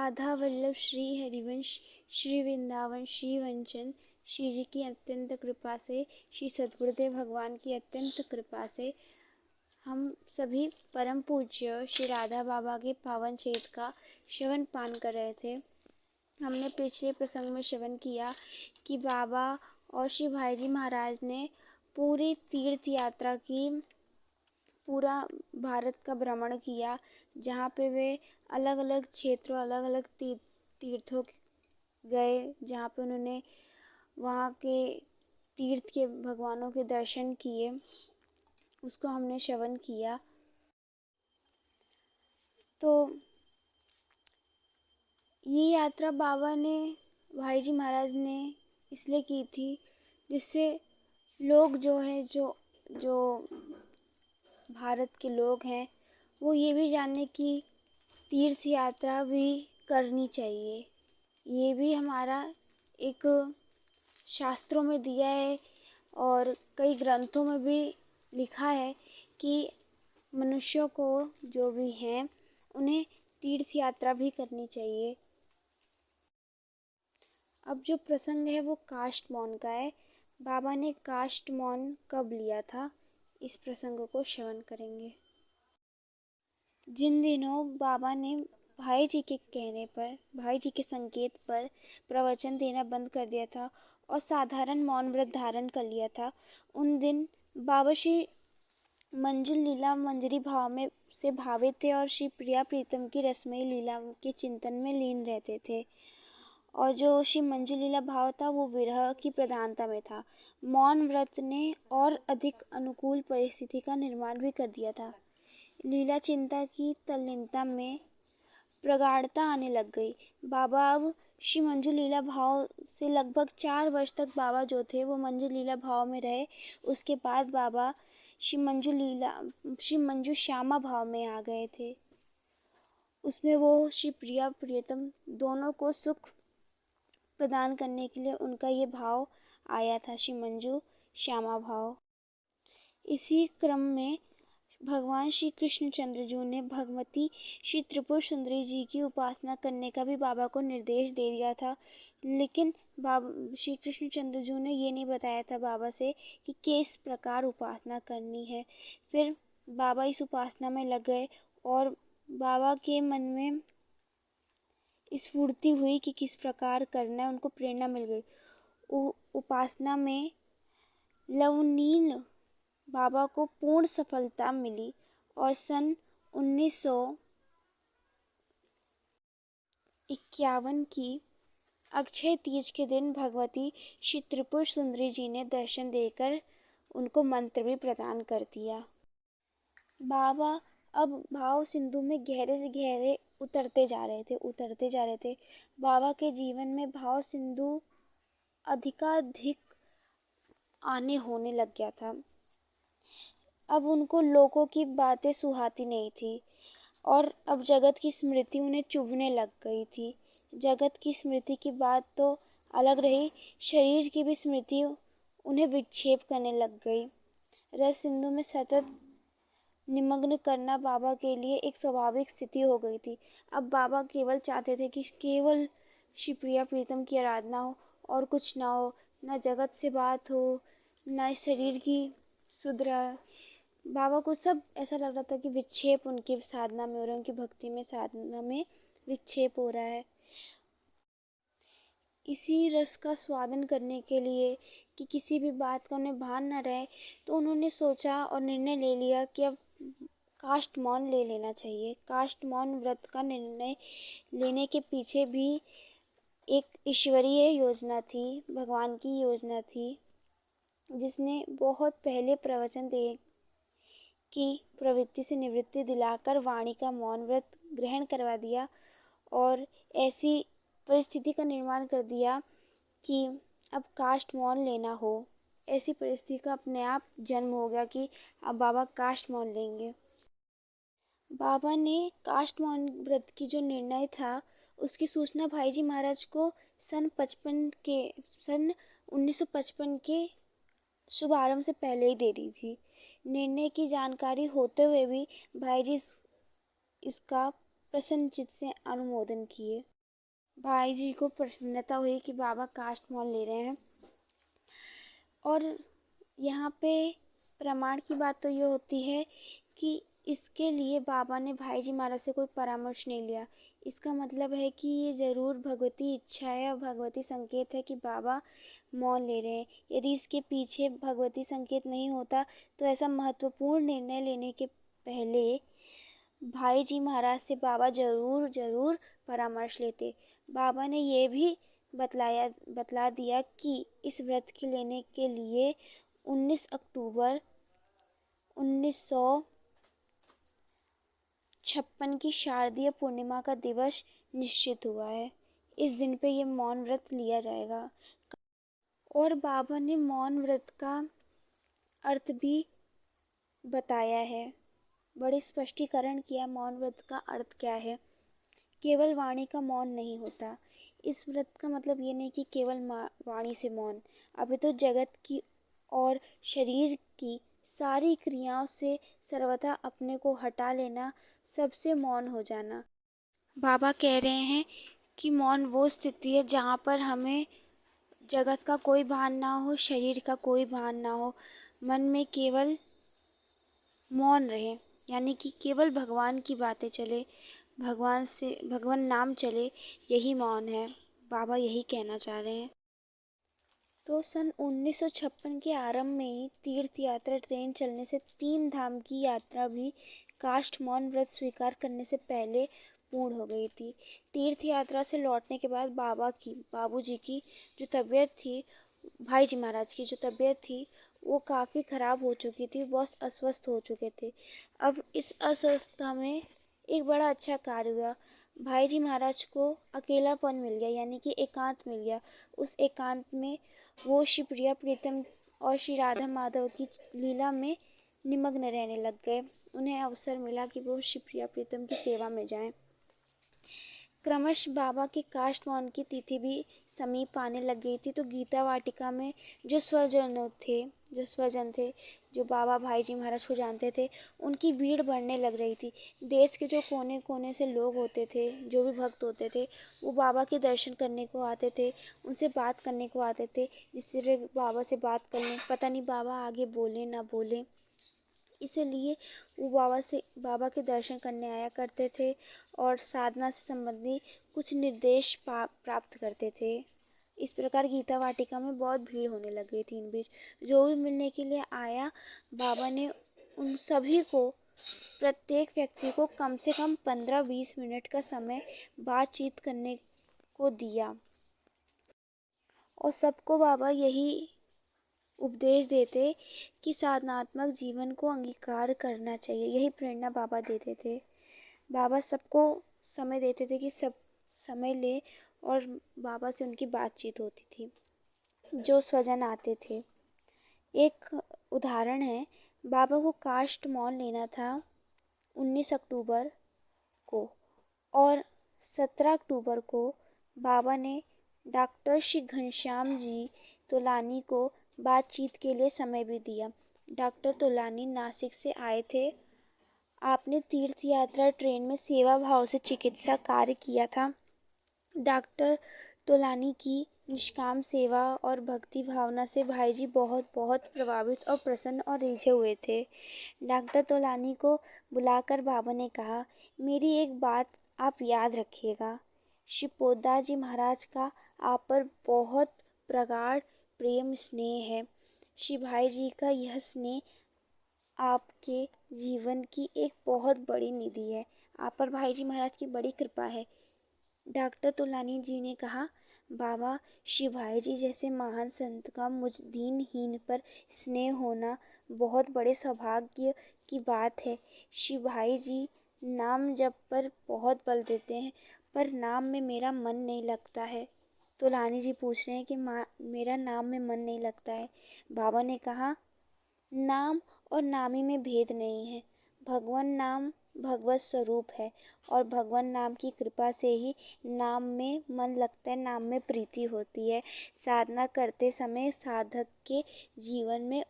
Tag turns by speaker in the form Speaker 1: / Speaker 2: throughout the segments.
Speaker 1: राधा वल्लभ श्री हरिवंश श्री वृंदावन श्री वंचन श्री जी की अत्यंत कृपा से, श्री सद्गुरुदेव भगवान की अत्यंत कृपा से हम सभी परम पूज्य श्री राधा बाबा के पावन चरित्र का श्रवण पान कर रहे थे। हमने पिछले प्रसंग में श्रवण किया कि बाबा और श्री भाई जी महाराज ने पूरी तीर्थ यात्रा की, पूरा भारत का भ्रमण किया, जहाँ पे वे अलग अलग क्षेत्रों, अलग अलग तीर्थों गए, जहाँ पे उन्होंने वहाँ के तीर्थ के भगवानों के दर्शन किए, उसको हमने श्रवण किया। तो ये यात्रा बाबा ने, भाई जी महाराज ने इसलिए की थी जिससे लोग जो भारत के लोग हैं वो ये भी जाने कि तीर्थ यात्रा भी करनी चाहिए। ये भी हमारा एक शास्त्रों में दिया है और कई ग्रंथों में भी लिखा है कि मनुष्यों को, जो भी हैं, उन्हें तीर्थ यात्रा भी करनी चाहिए। अब जो प्रसंग है वो काष्ठ मौन का है। बाबा ने काष्ठ मौन कब लिया था, इस प्रसंग को श्रवण करेंगे। जिन दिनों बाबा ने भाई जी के कहने पर, भाई जी के संकेत पर प्रवचन देना बंद कर दिया था और साधारण मौन व्रत धारण कर लिया था, उन दिन बाबा श्री मंजुल लीला मंजरी भाव में से भावित थे और श्री प्रिया प्रीतम की रसमयी लीला के चिंतन में लीन रहते थे। और जो श्री मंजुल लीला भाव था वो विरह की प्रधानता में था। मौन व्रत ने और अधिक अनुकूल परिस्थिति का निर्माण भी कर दिया था। लीला चिंता की तल्लीनता में प्रगाढ़ता आने लग गई। बाबा अब श्री मंजू लीला भाव से लगभग 4 वर्ष तक बाबा जो थे वो मंजू लीला भाव में रहे। उसके बाद बाबा श्री मंजू श्यामा भाव में आ गए थे। उसमें वो श्री प्रिया प्रियतम दोनों को सुख प्रदान करने के लिए उनका ये भाव आया था, श्री मंजू श्यामा भाव। इसी क्रम में भगवान श्री कृष्णचंद्र जी ने भगवती श्री त्रिपुर सुंदरी जी की उपासना करने का भी बाबा को निर्देश दे दिया था, लेकिन बाबा श्री कृष्णचंद्र जी ने ये नहीं बताया था बाबा से कि किस प्रकार उपासना करनी है। फिर बाबा इस उपासना में लग गए और बाबा के मन में स्फूर्ति हुई कि किस प्रकार करना है, उनको प्रेरणा मिल गई। उपासना में लवनील बाबा को पूर्ण सफलता मिली और सन 1951 की अक्षय तीज के दिन भगवती श्री त्रिपुर सुंदरी जी ने दर्शन देकर उनको मंत्र भी प्रदान कर दिया। बाबा अब भाव सिंधु में गहरे से गहरे उतरते जा रहे थे। बाबा के जीवन में भाव सिंधु अधिकाधिक आने होने लग गया था। अब उनको लोगों की बातें सुहाती नहीं थी और अब जगत की स्मृति उन्हें चुभने लग गई थी। जगत की स्मृति की बात तो अलग रही, शरीर की भी स्मृति उन्हें विक्षेप करने लग गई। रस सिंधु में सतत निमग्न करना बाबा के लिए एक स्वाभाविक स्थिति हो गई थी। अब बाबा केवल चाहते थे कि केवल श्री प्रिया प्रीतम की आराधना हो और कुछ ना हो, ना जगत से बात हो, ना शरीर की सुधरा। बाबा को सब ऐसा लग रहा था कि विक्षेप उनकी साधना में हो रहा है, उनकी भक्ति में, साधना में विक्षेप हो रहा है। इसी रस का स्वादन करने के लिए कि किसी भी बात का उन्हें भान न रहे, तो उन्होंने सोचा और निर्णय ले लिया कि अब काष्ठ मौन ले लेना चाहिए। काष्ठ मौन व्रत का निर्णय लेने के पीछे भी एक ईश्वरीय योजना थी, भगवान की योजना थी, जिसने बहुत पहले प्रवचन दे की प्रवृत्ति से निवृत्ति दिलाकर वाणी का मौन व्रत ग्रहण करवा दिया और ऐसी परिस्थिति का निर्माण कर दिया कि अब काष्ठ मौन लेना हो। ऐसी परिस्थिति का अपने आप जन्म हो गया कि अब बाबा काष्ठ मौन लेंगे। बाबा ने काष्ठ मौन व्रत की जो निर्णय था उसकी सूचना भाई जी महाराज को सन 1955 के शुभारंभ से पहले ही दे दी थी। निर्णय की जानकारी होते हुए भी भाई जी इसका प्रसन्नचित्त से अनुमोदन किए। भाई जी को प्रसन्नता हुई कि बाबा काष्ठ मोल ले रहे हैं। और यहाँ पे प्रमाण की बात तो ये होती है कि इसके लिए बाबा ने भाई जी महाराज से कोई परामर्श नहीं लिया। इसका मतलब है कि ये ज़रूर भगवती इच्छा है और भगवती संकेत है कि बाबा मौन ले रहे हैं। यदि इसके पीछे भगवती संकेत नहीं होता तो ऐसा महत्वपूर्ण निर्णय लेने के पहले भाई जी महाराज से बाबा ज़रूर ज़रूर परामर्श लेते। बाबा ने ये भी बतला दिया कि इस व्रत के लेने के लिए 19 अक्टूबर 1956 की शारदीय पूर्णिमा का दिवस निश्चित हुआ है। इस दिन पे ये मौन व्रत लिया जाएगा। और बाबा ने मौन व्रत का अर्थ भी बताया है, बड़े स्पष्टीकरण किया मौन व्रत का अर्थ क्या है। केवल वाणी का मौन नहीं होता। इस व्रत का मतलब ये नहीं कि केवल वाणी से मौन, अभी तो जगत की और शरीर की सारी क्रियाओं से सर्वथा अपने को हटा लेना, सबसे मौन हो जाना। बाबा कह रहे हैं कि मौन वो स्थिति है जहाँ पर हमें जगत का कोई भान ना हो, शरीर का कोई भान ना हो, मन में केवल मौन रहे, यानी कि केवल भगवान की बातें चले, भगवान नाम चले, यही मौन है। बाबा यही कहना चाह रहे हैं। तो सन 1956 के आरंभ में ही तीर्थ यात्रा ट्रेन चलने से 3 धाम की यात्रा भी काष्ठ मौन व्रत स्वीकार करने से पहले पूर्ण हो गई थी। तीर्थ यात्रा से लौटने के बाद बाबूजी की जो तबीयत थी, भाई जी महाराज की जो तबीयत थी, वो काफ़ी ख़राब हो चुकी थी, बहुत अस्वस्थ हो चुके थे। अब इस अस्वस्थता में एक बड़ा अच्छा कार्य हुआ। भाई जी महाराज को अकेलापन मिल गया, यानी कि एकांत मिल गया। उस एकांत में वो श्री प्रिया प्रीतम और श्री राधा माधव की लीला में निमग्न रहने लग गए। उन्हें अवसर मिला कि वो श्री प्रिया प्रीतम की सेवा में जाएं। क्रमश बाबा के काष्ठ मौन की तिथि भी समीप आने लग गई थी। तो गीता वाटिका में जो स्वजन थे, जो बाबा भाई जी महाराज को जानते थे, उनकी भीड़ बढ़ने लग रही थी। देश के जो कोने कोने से लोग होते थे, जो भी भक्त होते थे, वो बाबा के दर्शन करने को आते थे, उनसे बात करने को आते थे, जिससे वे बाबा से बात कर लें, पता नहीं बाबा आगे बोले ना बोले, इसलिए वो बाबा के दर्शन करने आया करते थे और साधना से संबंधी कुछ निर्देश प्राप्त करते थे। इस प्रकार गीता वाटिका में बहुत भीड़ होने लग गई थी इन बीच। जो भी मिलने के लिए आया, बाबा ने उन सभी को, प्रत्येक व्यक्ति को कम से कम 15-20 मिनट का समय बातचीत करने को दिया। और सबको बाबा यही उपदेश देते कि साधनात्मक जीवन को अंगीकार करना चाहिए। यही प्रेरणा बाबा देते थे। बाबा सबको समय देते थे कि सब समय ले, और बाबा से उनकी बातचीत होती थी। जो स्वजन आते थे, एक उदाहरण है, बाबा को काष्ठ मौन लेना था 19 अक्टूबर को, और 17 अक्टूबर को बाबा ने डॉक्टर श्री घनश्याम जी तोलानी को बातचीत के लिए समय भी दिया। डॉक्टर तोलानी नासिक से आए थे। आपने तीर्थ यात्रा ट्रेन में सेवा भाव से चिकित्सा कार्य किया था। डॉक्टर तोलानी की निष्काम सेवा और भक्ति भावना से भाई जी बहुत बहुत प्रभावित और प्रसन्न और रिझे हुए थे। डॉक्टर तोलानी को बुलाकर बाबा ने कहा, मेरी एक बात आप याद रखिएगा, श्री पोद्दार जी महाराज का आप पर बहुत प्रगाढ़ प्रेम स्नेह है। श्री भाई जी का यह स्नेह आपके जीवन की एक बहुत बड़ी निधि है। आप पर भाई जी महाराज की बड़ी कृपा है। डॉक्टर तोलानी जी ने कहा, बाबा, श्री भाई जी जैसे महान संत का मुझ दीनहीन पर स्नेह होना बहुत बड़े सौभाग्य की बात है। श्री भाई जी नाम जप पर बहुत बल देते हैं, पर नाम में मेरा मन नहीं लगता है। तोलानी जी पूछ रहे हैं कि मेरा नाम में मन नहीं लगता है। बाबा ने कहा, नाम और नामी में भेद नहीं है। भगवान नाम भगवत स्वरूप है, और भगवान नाम की कृपा से ही नाम में मन लगता है, नाम में प्रीति होती है। साधना करते समय साधक के जीवन में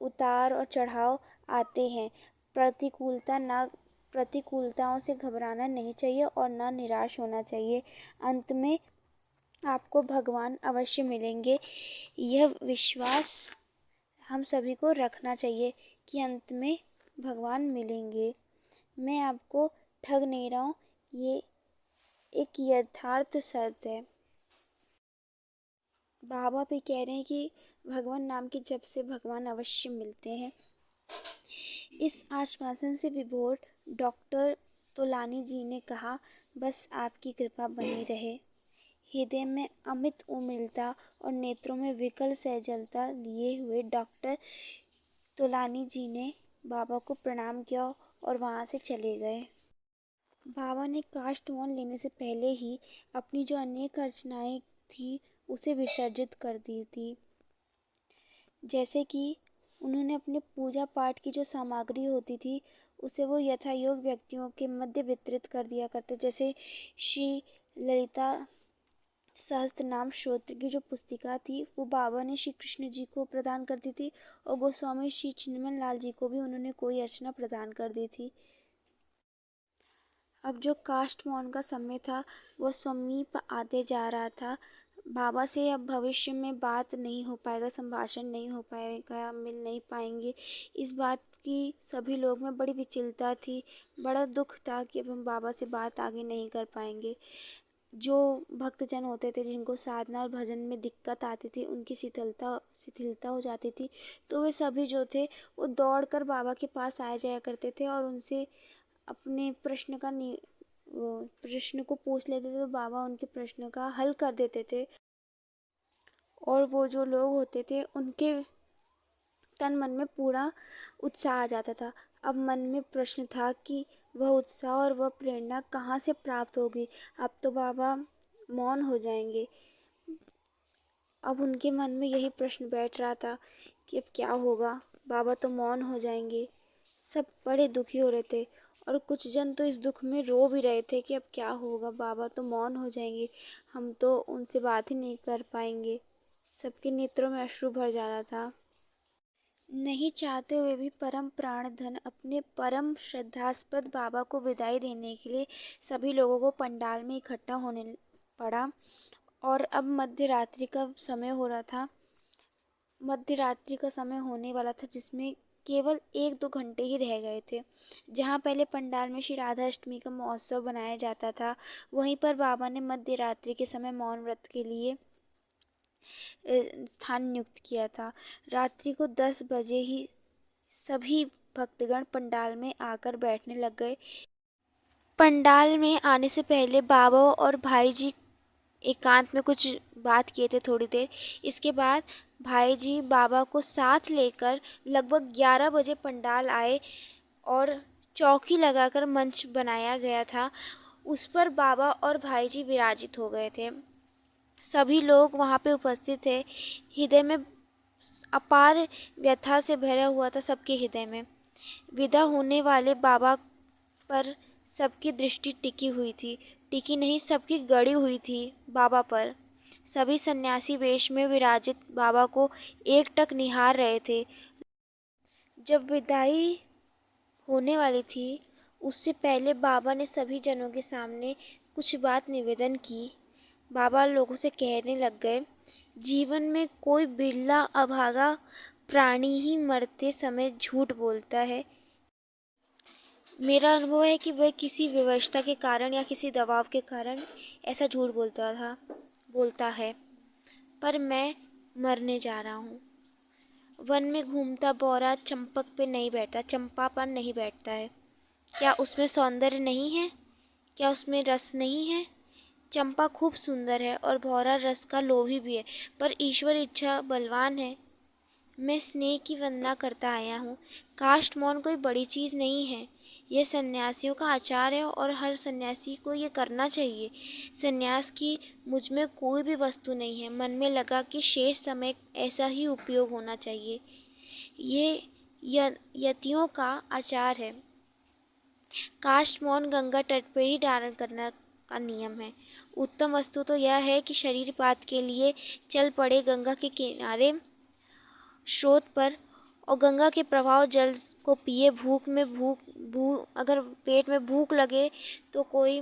Speaker 1: उतार और चढ़ाव आते हैं। प्रतिकूलता ना प्रतिकूलताओं से घबराना नहीं चाहिए और ना निराश होना चाहिए। अंत में आपको भगवान अवश्य मिलेंगे। यह विश्वास हम सभी को रखना चाहिए कि अंत में भगवान मिलेंगे। मैं आपको ठग नहीं रहा हूँ, ये एक यथार्थ सत्य है। बाबा भी कह रहे हैं कि भगवान नाम के जप से भगवान अवश्य मिलते हैं। इस आश्वासन से विभोर डॉक्टर तोलानी जी ने कहा, बस आपकी कृपा बनी रहे। हृदय में अमित उमलता और नेत्रों में विकल सजलता लिए हुए डॉक्टर तोलानी जी ने बाबा को प्रणाम किया और वहाँ से चले गए। बाबा ने काष्ठ मौन लेने से पहले ही अपनी जो अनेक अर्चनाएं थी उसे विसर्जित कर दी थी। जैसे कि उन्होंने अपने पूजा पाठ की जो सामग्री होती थी उसे वो यथायोग्य व्यक्तियों के मध्य वितरित कर दिया करते। जैसे श्री ललिता सहस्त्रनाम स्तोत्र की जो पुस्तिका थी वो बाबा ने श्री कृष्ण जी को प्रदान कर दी थी और गोस्वामी श्री चिन्मय लाल जी को भी उन्होंने कोई अर्चना प्रदान कर दी थी। अब जो काष्ठ मौन का समय था वह समीप आते जा रहा था। बाबा से अब भविष्य में बात नहीं हो पाएगा, संभाषण नहीं हो पाएगा, मिल नहीं पाएंगे। इस बात की सभी लोग में बड़ी विचलता थी, बड़ा दुख था कि अब हम बाबा से बात आगे नहीं कर पाएंगे। जो भक्तजन होते थे जिनको साधना और भजन में दिक्कत आती थी, उनकी शिथिलता हो जाती थी, तो वे सभी जो थे वो दौड़कर बाबा के पास आया जाया करते थे और उनसे अपने प्रश्न को पूछ लेते थे। तो बाबा उनके प्रश्न का हल कर देते थे और वो जो लोग होते थे उनके तन मन में पूरा उत्साह आ जाता था। अब मन में प्रश्न था कि वह उत्साह और वह प्रेरणा कहाँ से प्राप्त होगी। अब तो बाबा मौन हो जाएंगे। अब उनके मन में यही प्रश्न बैठ रहा था कि अब क्या होगा, बाबा तो मौन हो जाएंगे। सब बड़े दुखी हो रहे थे और कुछ जन तो इस दुख में रो भी रहे थे कि अब क्या होगा, बाबा तो मौन हो जाएंगे, हम तो उनसे बात ही नहीं कर पाएंगे। सबके नेत्रों में अश्रु भर जा रहा था। नहीं चाहते हुए भी परम प्राण धन अपने परम श्रद्धास्पद बाबा को विदाई देने के लिए सभी लोगों को पंडाल में इकट्ठा होने पड़ा। और अब मध्य रात्रि का समय हो रहा था, मध्य रात्रि का समय होने वाला था जिसमें केवल 1-2 घंटे ही रह गए थे। जहाँ पहले पंडाल में श्री राधा अष्टमी का महोत्सव बनाया जाता था, वहीं पर बाबा ने मध्य रात्रि के समय मौन व्रत के लिए स्थान नियुक्त किया था। रात्रि को 10 बजे ही सभी भक्तगण पंडाल में आकर बैठने लग गए। पंडाल में आने से पहले बाबा और भाई जी एकांत में कुछ बात किए थे थोड़ी देर। इसके बाद भाई जी बाबा को साथ लेकर लगभग 11 बजे पंडाल आए और चौकी लगाकर मंच बनाया गया था, उस पर बाबा और भाई जी विराजित हो गए थे। सभी लोग वहाँ पे उपस्थित थे। हृदय में अपार व्यथा से भरा हुआ था सबके हृदय में। विदा होने वाले बाबा पर सबकी दृष्टि टिकी हुई थी, टिकी नहीं सबकी गड़ी हुई थी बाबा पर। सभी सन्यासी वेश में विराजित बाबा को एकटक निहार रहे थे। जब विदाई होने वाली थी उससे पहले बाबा ने सभी जनों के सामने कुछ बात निवेदन की। बाबा लोगों से कहने लग गए, जीवन में कोई बिरला अभागा प्राणी ही मरते समय झूठ बोलता है। मेरा अनुभव है कि वह किसी विवशता के कारण या किसी दबाव के कारण ऐसा झूठ बोलता है। पर मैं मरने जा रहा हूँ। वन में घूमता बौरा चंपक पे नहीं बैठता, चंपा पर नहीं बैठता है। क्या उसमें सौंदर्य नहीं है? क्या उसमें रस नहीं है? चंपा खूब सुंदर है और भौरा रस का लोभी भी है, पर ईश्वर इच्छा बलवान है। मैं स्नेह की वंदना करता आया हूँ। काष्ठ मौन कोई बड़ी चीज़ नहीं है, यह सन्यासियों का आचार है और हर सन्यासी को ये करना चाहिए। सन्यास की मुझ में कोई भी वस्तु नहीं है। मन में लगा कि शेष समय ऐसा ही उपयोग होना चाहिए। ये यतियों का आचार है। काष्ठ मौन गंगा तट पर ही धारण करना का नियम है। उत्तम वस्तु तो यह है कि शरीरपात के लिए चल पड़े गंगा के किनारे स्रोत पर और गंगा के प्रवाह जल को पिए। अगर पेट में भूख लगे तो कोई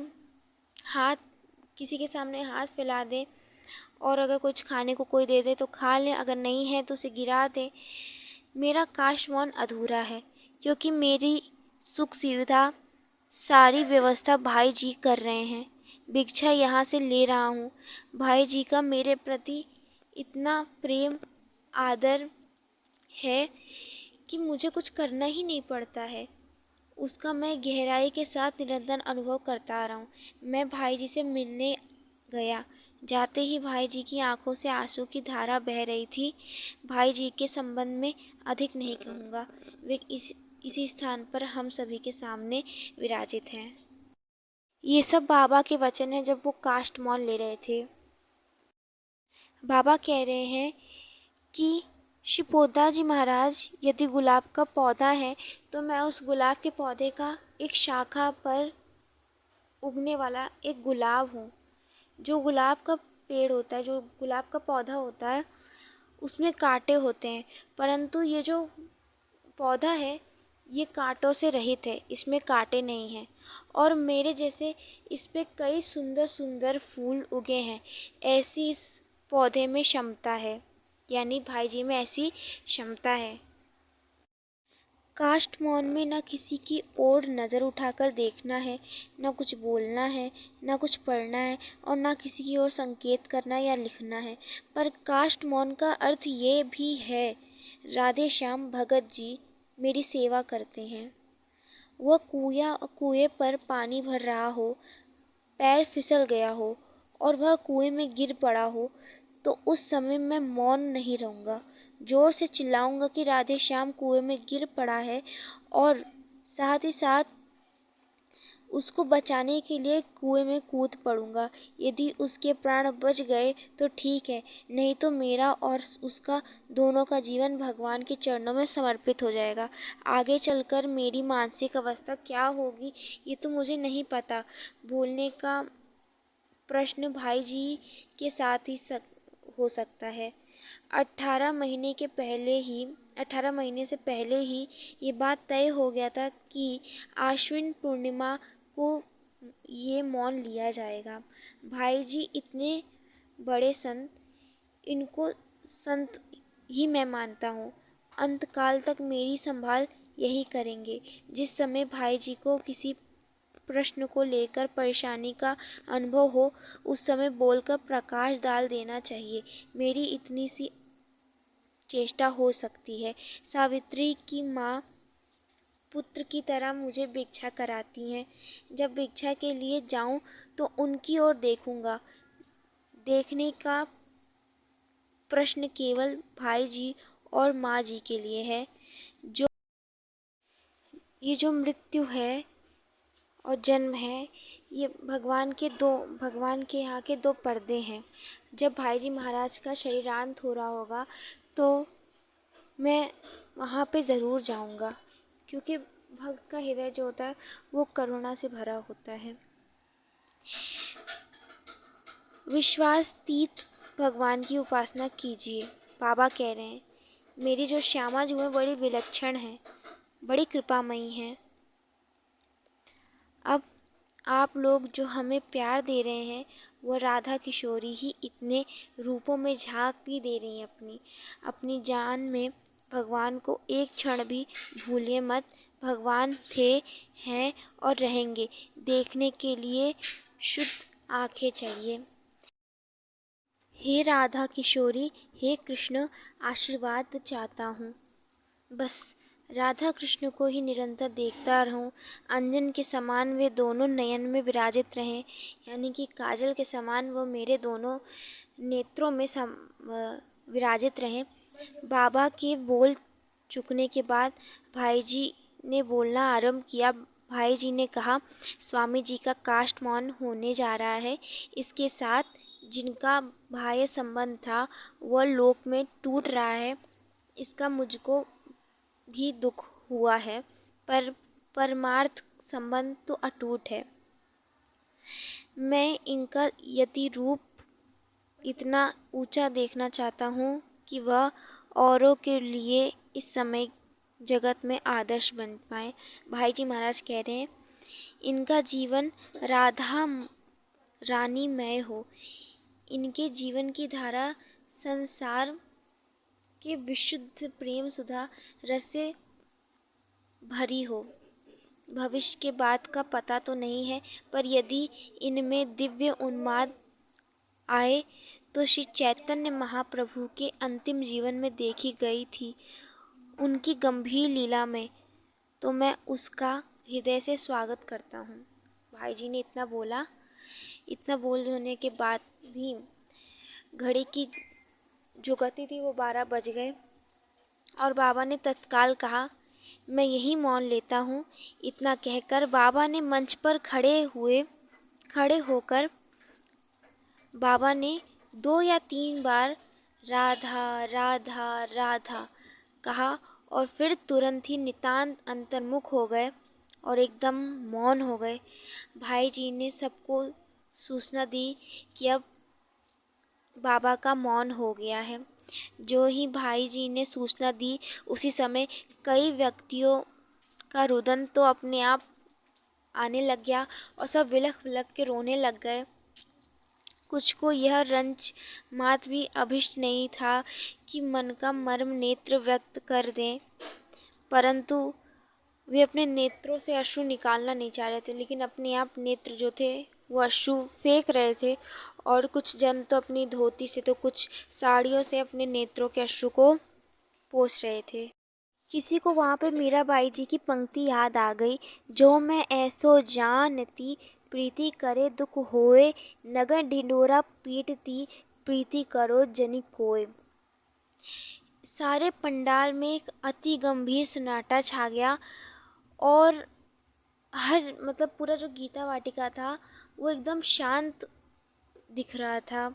Speaker 1: किसी के सामने हाथ फैला दे, और अगर कुछ खाने को कोई दे दे तो खा ले, अगर नहीं है तो उसे गिरा दे। मेरा काशमौन अधूरा है, क्योंकि मेरी सुख सुविधा सारी व्यवस्था भाई जी कर रहे हैं। भिक्षा यहाँ से ले रहा हूँ। भाई जी का मेरे प्रति इतना प्रेम आदर है कि मुझे कुछ करना ही नहीं पड़ता है। उसका मैं गहराई के साथ निरंतर अनुभव करता आ रहा हूँ। मैं भाई जी से मिलने गया। जाते ही भाई जी की आंखों से आंसू की धारा बह रही थी। भाई जी के संबंध में अधिक नहीं कहूँगा, वे इसी स्थान पर हम सभी के सामने विराजित हैं। ये सब बाबा के वचन हैं जब वो काष्ठ मौन ले रहे थे। बाबा कह रहे हैं कि शिपोदा जी महाराज, यदि गुलाब का पौधा है तो मैं उस गुलाब के पौधे का एक शाखा पर उगने वाला एक गुलाब हूँ। जो गुलाब का पेड़ होता है, जो गुलाब का पौधा होता है, उसमें कांटे होते हैं, परंतु ये जो पौधा है ये कांटों से रहित है, इसमें कांटे नहीं हैं। और मेरे जैसे इस पे कई सुंदर सुंदर फूल उगे हैं। ऐसी इस पौधे में क्षमता है, यानी भाई जी में ऐसी क्षमता है। काष्ठ मौन में न किसी की ओर नज़र उठाकर देखना है, न कुछ बोलना है, न कुछ पढ़ना है, और न किसी की ओर संकेत करना या लिखना है। पर काष्ठ मौन का अर्थ ये भी है, राधे श्याम भगत जी मेरी सेवा करते हैं। वह कुएं पर पानी भर रहा हो, पैर फिसल गया हो और वह कुएं में गिर पड़ा हो, तो उस समय मैं मौन नहीं रहूँगा। जोर से चिल्लाऊंगा कि राधे श्याम कुएं में गिर पड़ा है, और साथ ही साथ उसको बचाने के लिए कुएं में कूद पड़ूंगा। यदि उसके प्राण बच गए तो ठीक है, नहीं तो मेरा और उसका दोनों का जीवन भगवान के चरणों में समर्पित हो जाएगा। आगे चलकर मेरी मानसिक अवस्था क्या होगी ये तो मुझे नहीं पता। बोलने का प्रश्न भाई जी के साथ ही हो सकता है। 18 महीने से पहले ही ये बात तय हो गया था कि आश्विन पूर्णिमा को ये मौन लिया जाएगा। भाई जी इतने बड़े संत, इनको संत ही मैं मानता हूँ। अंतकाल तक मेरी संभाल यही करेंगे। जिस समय भाई जी को किसी प्रश्न को लेकर परेशानी का अनुभव हो, उस समय बोलकर प्रकाश डाल देना चाहिए। मेरी इतनी सी चेष्टा हो सकती है। सावित्री की माँ पुत्र की तरह मुझे भिक्षा कराती हैं। जब भिक्षा के लिए जाऊं तो उनकी ओर देखूंगा। देखने का प्रश्न केवल भाई जी और माँ जी के लिए है। ये जो मृत्यु है और जन्म है, ये भगवान के यहाँ के दो पर्दे हैं। जब भाई जी महाराज का शरीरांत हो रहा होगा तो मैं वहाँ पे ज़रूर जाऊँगा, क्योंकि भक्त का हृदय जो होता है वो करुणा से भरा होता है। विश्वासतीत भगवान की उपासना कीजिए। बाबा कह रहे हैं, मेरी जो श्यामा जी है बड़ी विलक्षण है, बड़ी कृपामयी हैं। अब आप लोग जो हमें प्यार दे रहे हैं वो राधा किशोरी ही इतने रूपों में झांकी दे रही हैं। अपनी जान में भगवान को एक क्षण भी भूलिए मत। भगवान थे, हैं और रहेंगे। देखने के लिए शुद्ध आंखें चाहिए। हे राधा किशोरी, हे कृष्ण, आशीर्वाद चाहता हूँ। बस राधा कृष्ण को ही निरंतर देखता रहूं। अंजन के समान वे दोनों नयन में विराजित रहें, यानी कि काजल के समान वो मेरे दोनों नेत्रों में विराजित रहें। बाबा के बोल चुकने के बाद भाई जी ने बोलना आरंभ किया। भाई जी ने कहा, स्वामी जी का काष्ठ मौन होने जा रहा है। इसके साथ जिनका बाह्य संबंध था वह लोक में टूट रहा है। इसका मुझको भी दुख हुआ है, पर परमार्थ संबंध तो अटूट है। मैं इनका यति रूप इतना ऊंचा देखना चाहता हूँ कि वह औरों के लिए इस समय जगत में आदर्श बन पाए। भाई जी महाराज कह रहे हैं इनका जीवन राधा रानीमय हो, इनके जीवन की धारा संसार के विशुद्ध प्रेम सुधा रस से भरी हो। भविष्य के बाद का पता तो नहीं है, पर यदि इनमें दिव्य उन्माद आए तो श्री चैतन्य महाप्रभु के अंतिम जीवन में देखी गई थी उनकी गंभीर लीला में, तो मैं उसका हृदय से स्वागत करता हूँ। भाई जी ने इतना बोला। इतना बोल होने के बाद भी घड़ी की जो गति थी वो 12 बज गए और बाबा ने तत्काल कहा मैं यही मौन लेता हूँ। इतना कहकर बाबा ने मंच पर खड़े होकर बाबा ने 2 या 3 बार राधा राधा राधा कहा और फिर तुरंत ही नितांत अंतर्मुख हो गए और एकदम मौन हो गए। भाई जी ने सबको सूचना दी कि अब बाबा का मौन हो गया है। जो ही भाई जी ने सूचना दी उसी समय कई व्यक्तियों का रुदन तो अपने आप आने लग गया और सब विलख विलख के रोने लग गए। कुछ को यह रंज मात्र भी अभिष्ट नहीं था कि मन का मर्म नेत्र व्यक्त कर दें, परंतु वे अपने नेत्रों से अश्रु निकालना नहीं चाह रहे थे, लेकिन अपने आप नेत्र जो थे वो अश्रु फेंक रहे थे और कुछ जन तो अपनी धोती से तो कुछ साड़ियों से अपने नेत्रों के अश्रु को पोंछ रहे थे। किसी को वहाँ पे मीराबाई जी की पंक्ति याद आ गई, जो मैं ऐसो जानती प्रीति करे दुख होए, नगर ढिंडोरा पीटती प्रीति करो जनि कोय। सारे पंडाल में एक अति गंभीर सन्नाटा छा गया और हर मतलब पूरा जो गीता वाटिका था वो एकदम शांत दिख रहा था।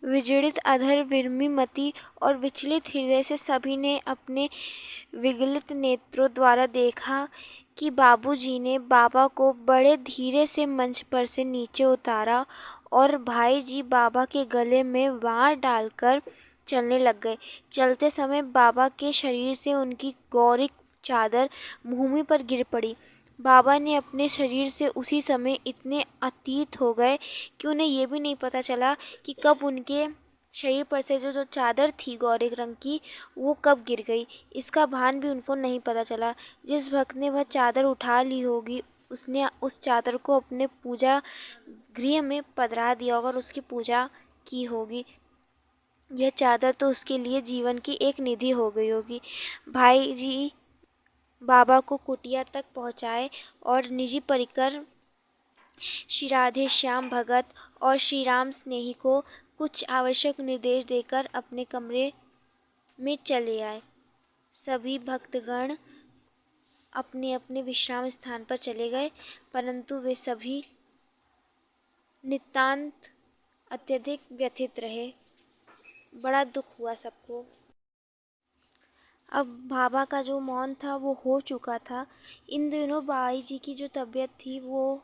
Speaker 1: विजड़ित अधर विरमी मति और विचलित हृदय से सभी ने अपने विगलित नेत्रों द्वारा देखा कि बाबूजी ने बाबा को बड़े धीरे से मंच पर से नीचे उतारा और भाई जी बाबा के गले में वार डालकर चलने लग गए। चलते समय बाबा के शरीर से उनकी गौरिक चादर भूमि पर गिर पड़ी। बाबा ने अपने शरीर से उसी समय इतने अतीत हो गए कि उन्हें ये भी नहीं पता चला कि कब उनके शरीर पर से जो चादर थी गौरिक रंग की वो कब गिर गई। इसका भान भी उनको नहीं पता चला। जिस भक्त ने वह चादर उठा ली होगी उसने उस चादर को अपने पूजा गृह में पधरा दिया होगा और उसकी पूजा की होगी। यह चादर तो उसके लिए जीवन की एक निधि हो गई होगी। भाई जी बाबा को कुटिया तक पहुँचाए और निजी परिकर श्री राधे श्याम भगत और श्री राम स्नेही को कुछ आवश्यक निर्देश देकर अपने कमरे में चले आए। सभी भक्तगण अपने अपने विश्राम स्थान पर चले गए, परंतु वे सभी नितांत अत्यधिक व्यथित रहे। बड़ा दुख हुआ सबको। अब बाबा का जो मौन था वो हो चुका था। इन दिनों भाई जी की जो तबीयत थी वो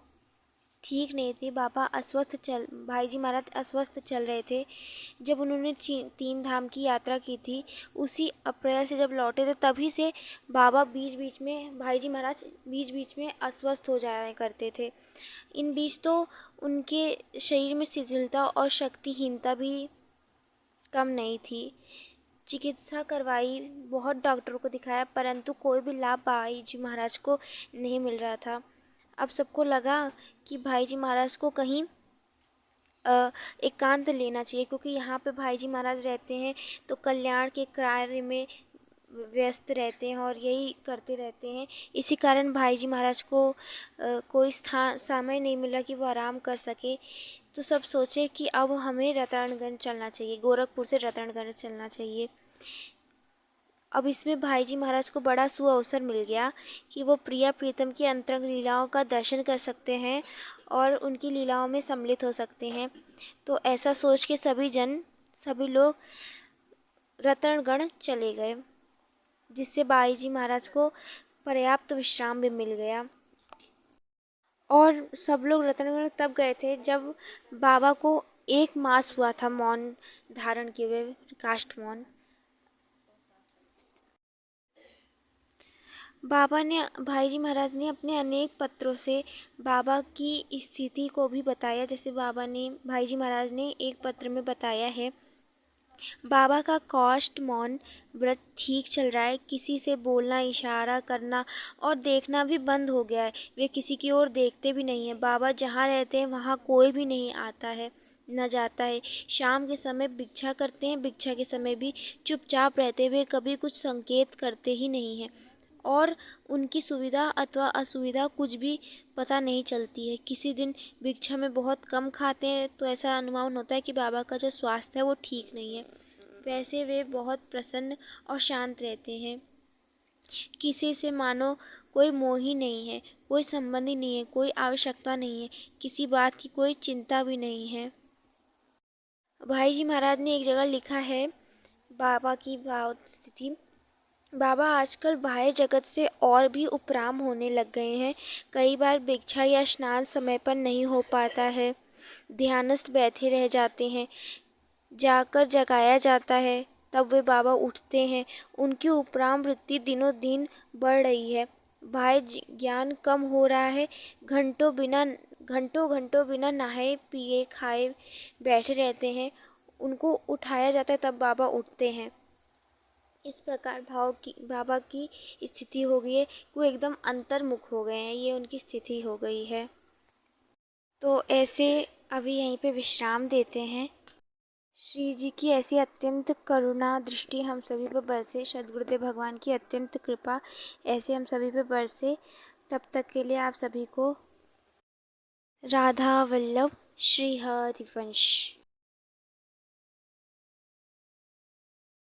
Speaker 1: ठीक नहीं थी। भाई जी महाराज अस्वस्थ चल रहे थे। जब उन्होंने 3 धाम की यात्रा की थी उसी अप्रैल से जब लौटे थे तभी से बाबा भाई जी महाराज बीच बीच में अस्वस्थ हो जाया करते थे। इन बीच तो उनके शरीर में शिथिलता और शक्तिहीनता भी कम नहीं थी। चिकित्सा करवाई, बहुत डॉक्टरों को दिखाया, परंतु कोई भी लाभ भाई जी महाराज को नहीं मिल रहा था। अब सबको लगा कि भाई जी महाराज को कहीं एकांत लेना चाहिए, क्योंकि यहाँ पे भाई जी महाराज रहते हैं तो कल्याण के कार्य में व्यस्त रहते हैं और यही करते रहते हैं। इसी कारण भाई जी महाराज को कोई समय नहीं मिला कि वो आराम कर सके। तो सब सोचे कि अब हमें रतनगंज चलना चाहिए, गोरखपुर से रतनगंज चलना चाहिए। अब इसमें भाई जी महाराज को बड़ा सुअवसर मिल गया कि वो प्रिया प्रीतम की अंतरंग लीलाओं का दर्शन कर सकते हैं और उनकी लीलाओं में सम्मिलित हो सकते हैं। तो ऐसा सोच के सभी लोग रतनगढ़ चले गए, जिससे भाई जी महाराज को पर्याप्त विश्राम भी मिल गया। और सब लोग रतनगढ़ तब गए थे जब बाबा को 1 मास हुआ था मौन धारण किए हुए, काष्ठ मौन। भाई जी महाराज ने अपने अनेक पत्रों से बाबा की स्थिति को भी बताया। जैसे भाई जी महाराज ने एक पत्र में बताया है, बाबा का कष्ट मौन व्रत ठीक चल रहा है। किसी से बोलना, इशारा करना और देखना भी बंद हो गया है। वे किसी की ओर देखते भी नहीं है। बाबा जहाँ रहते हैं वहाँ कोई भी नहीं आता है न जाता है। शाम के समय भिक्षा करते हैं, भिक्षा के समय भी चुपचाप रहते हुए कभी कुछ संकेत करते ही नहीं हैं और उनकी सुविधा अथवा असुविधा कुछ भी पता नहीं चलती है। किसी दिन भिक्षा में बहुत कम खाते हैं तो ऐसा अनुमान होता है कि बाबा का जो स्वास्थ्य है वो ठीक नहीं है। वैसे वे बहुत प्रसन्न और शांत रहते हैं। किसी से मानो कोई मोह ही नहीं है, कोई संबंध ही नहीं है, कोई आवश्यकता नहीं है, किसी बात की कोई चिंता भी नहीं है। भाई जी महाराज ने एक जगह लिखा है बाबा की भाव स्थिति, बाबा आजकल बाह्य जगत से और भी उपराम होने लग गए हैं। कई बार भिक्षा या स्नान समय पर नहीं हो पाता है। ध्यानस्थ बैठे रह जाते हैं, जाकर जगाया जाता है तब वे बाबा उठते हैं। उनकी उपराम वृत्ति दिनों दिन बढ़ रही है। ज्ञान कम हो रहा है। घंटों घंटों बिना नहाए पिए खाए बैठे रहते हैं। उनको उठाया जाता है तब बाबा उठते हैं। इस प्रकार बाबा की स्थिति हो गई है कि वो एकदम अंतर्मुख हो गए हैं। ये उनकी स्थिति हो गई है। तो ऐसे अभी यहीं पे विश्राम देते हैं। श्री जी की ऐसी अत्यंत करुणा दृष्टि हम सभी पर बरसे, सद्गुरुदेव भगवान की अत्यंत कृपा ऐसे हम सभी पर बरसे। तब तक के लिए आप सभी को राधा वल्लभ श्री हरिवंश।